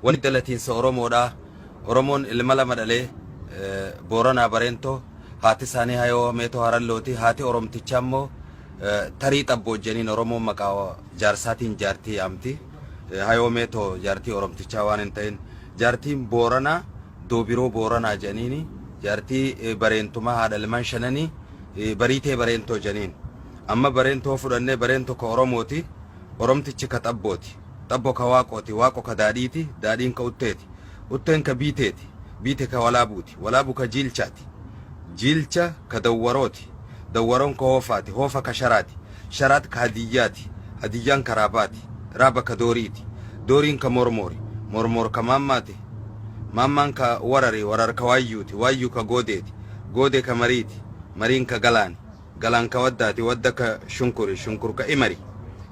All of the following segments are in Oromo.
wani dalatiinsa Oromoodha. Oromoon ilma lama dhalee Booranaa Bareentoo haati isaanii Hayoo Meetoo Harallooti. Haati Oromtichaa immoo tarii xabboo jeniin Oromoon maqaa jaarsaatiin jaartii amti. Hayoo Meetoo jaartii Oromtichaa waan hin ta'in jaartiin Booranaa Doobiroo Booranaa jeniini jaartii Bareentumaa haadha ilmaan shananii bariitee Bareentoo jeniin. Amma Bareentoo fudhannee Bareentoo ka Oromooti. Oromtichi ka xabbooti. Xabboo ka Waaqooti. Waaqoo ka daadhiiti. Daadhiin ka Utteeti. Utteen ka Biiteeti. Biite ka Walaabuuti. Walaabu ka Jiilchaati. Jiilcha ka Dawwarooti. Dawwaroon ka Hoofaati. Hoofa ka Sharaati. Sharaat ka Hadiyyaati. Hadiyyaan ka Raabaati. Raaba ka Dooriiti. Dooriin ka Mormoori. Mormoor ka Maammaati. Maammaan ka Warari. Warar ka Waayyuuti. Waayyuu ka Goodeeti. Goodee ka Mariiti. Mariin ka Galaani. Galaan ka Waddaati. Wadda ka Shunkuri. Shunkur ka Imari.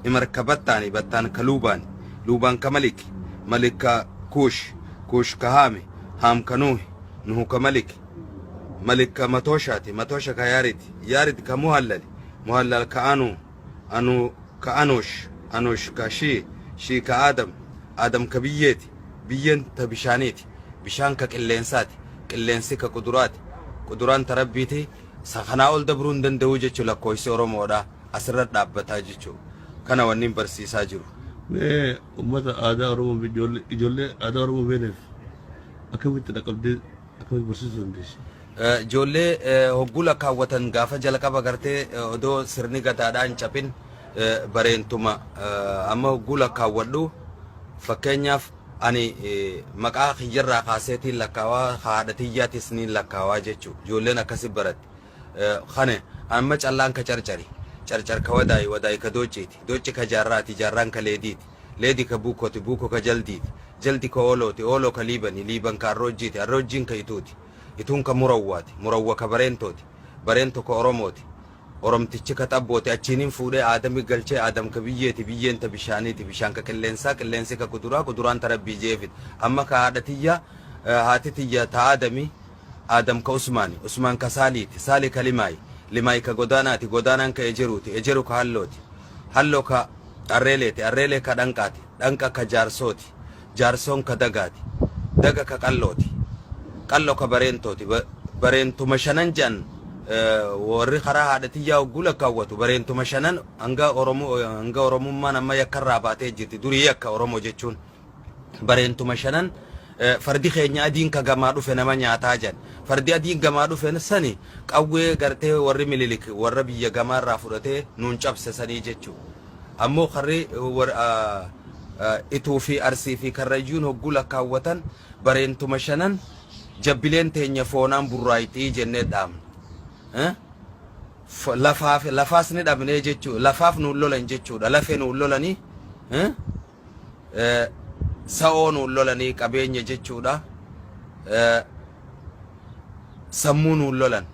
Imar ka Battaani. Battaan ka Luubaani. Luubaan ka Maliki. Malik ka Kuush. Kuush ka Haami. Haam ka Nuuhi. Nuhu ka Maliki. Malik ka Matooshaati. Matoosha ka Yaariti. Yaarit ka Muhallali. Muhallal ka Anuu. Anuu ka Anuush. Anuush ka Shii. Shii ka Aadam. Aadam ka Biyyeeti. Biyyeen ta Bishaaniiti. Bishaan ka Qilleensaati. Qilleensi ka Quduraati. Quduraan ta Rabbiiti. Kanaa ol dabruu hin danda'u jechuu lakkoofsi Oromoodha. Asirra dhaabbataa jechuu. Kana wanni barsiisaa jiru. Ummata aadaa Oromoo ijoollee aadaa Oromoo beekneef akkamitti dhaqabdee akkamitti barsiisuu dandeessi? Ijoollee hogguu lakkaawwatan gaafa jalqaba gartee odoo sirni gadaadhaan capin Bareentuma amma hogguu lakkaawwadhu fakkeenyaaf ani maqaa kiyyarraa kaaseetiin lakkaawaa haadha tiyyaatis ni lakkaawaa jechuudha. Ijoolleen akkasi baratti. Kana amma callaan ka carcari. Carcar ka Wadaay ka Doocceeti. Doocce ka Jaarraati. Jaarraan ka Leediiti. Leedi ka Buukooti. Buukoo ka Jaldiiti. Jaldi ka Oolooti. Ooloo ka Liibani. Liiban ka Arroojjiiti. Arroojjiin ka Ituuti. Ituun ka Murawwaati. Murawwa ka Bareentooti. Bareentoo ka Oromooti. Oromtichi ka Xabbooti. Achiinin fuudhee Aadami galchee Aadam ka Biyyeeti. Biyyeen ta Bishaaniiti. Bishaan ka Qilleensaa. Qilleensi ka Kuduraa. Kuduraan ta Rabbii jeefit. Amma ka haadha tiyya haati tiyya ta Aadami. Aadam ka Usmaani. Usmaan ka Saaliiti. Saali ka Limaayi. Limaayi ka Godaanaati. Godaanaan ka Ejeruuti. Ejeru ka Hallooti. Halloo ka Arreeleeti. Arreelee ka Dhanqaati. Dhanqa ka Jaarsooti. Jaarsoon ka Dagaati. Daga ka Qallooti. Qalloo ka Bareentooti. Bareentuma shanan jedhan warri karaa haadha tiyyaa hogguu lakkaawwatu. Bareentuma shanan hanga Oromummaan amma yakkarraa baatee jirti. Durii yakka Oromoo jechuun. Bareentuma shanan fardi keenya adiin ka gamaa dhufe nama nyaataa jedhan. Fardi adiin gamaa dhufe sani qawwee gartee warri Minilik warra biyya gamaarraa fudhatee nuun cabse sanii jechuudha. Ammoo karri Ituu fi Arsii fi Karrayyuun hogguu lakkaawwatan Bareentuma shanan jabbileen teenya foonaan burraayitii jennee dhaamne. Lafaas ni dhabnee jechuudha. Lafaaf nuun lolan jechuudha. Lafee nuun lolanii sa'oo nuun lolanii qabeenya jechuudha. Sammuu nuun lolan.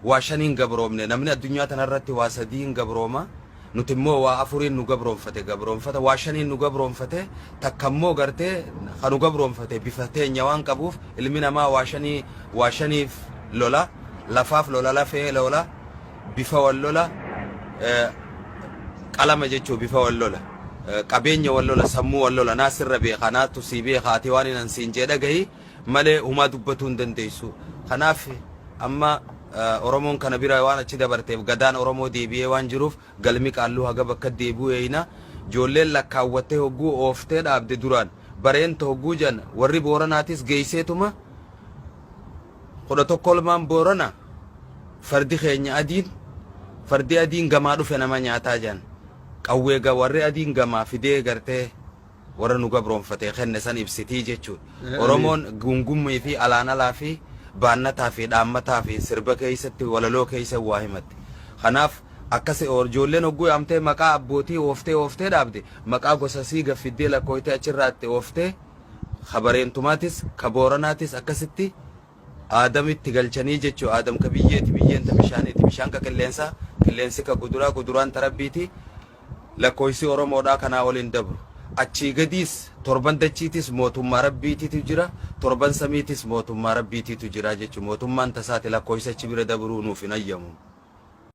Waa shaniin gabroomne. Namni addunyaa tanarratti waa sadiin gabrooma. Nuti immoo waa afuriin nu gabroomfate. Gabroomfata waa shaniin nu gabroomfate. Takka immoo gartee kan nu gabroomfate bifa teenya waan qabuuf ilmi namaa waa shaniif lola. Lafaaf lola. Lafee lola. Bifa wal lola. Qalama jechuu bifa wal lola. Qabeenya wal lola. Sammuu wal lola. Naasirra beekaa naattu sii beekaati waan hin siin jedha gahi malee humaa dubbatuu hin dandeessu. Kanaaf amma Oromoon kana bira waan achi dabarteef gadaan Oromoo deebi'ee waan jiruuf galmi qaalluu haga bakka deebi'u eeyina ijoolleen lakkaawwattee hogguu ooftee dhaabde duraan Bareentoo hogguu jan warri Booranaatis geeyseetuma 11 Boorana fardi keenya fardi adiin gamaa dhufe nama nyaataa jan qawwee warri adiin gamaa fidee gartee warra nu gabroonfatee kenne san ibsitii jechuudha. Oromoon gungummii fi alaanalaa fi baannataa fi dhaammataa fi sirba keessatti walaloo keessa waa himatti. Kanaaf akkasi ijoolleen hogguu amtee maqaa abbootii ooftee dhaabde maqaa gosa sii gaffiddee lakkooytee achirraatti ooftee ka Bareentumaatis ka Booranaatis akkasitti Aadamitti galchanii jechuu. Aadam ka Biyyeeti. Biyyeen ta Bishaaniiti. Bishaan ka Qilleensaa. Qilleensi ka Kuduraa. Kuduraan ta Rabbiiti. Lakkooysi Oromoodhaa kanaa waliin dabru. Achii gadiis torban dachiitis mootummaa Rabbiitiitu jira. Torban samiitis mootummaa Rabbiitiitu jira jechuudha. Mootummaan tasaati lakkooysa achi bira dabruu nuuf hin ayyamu.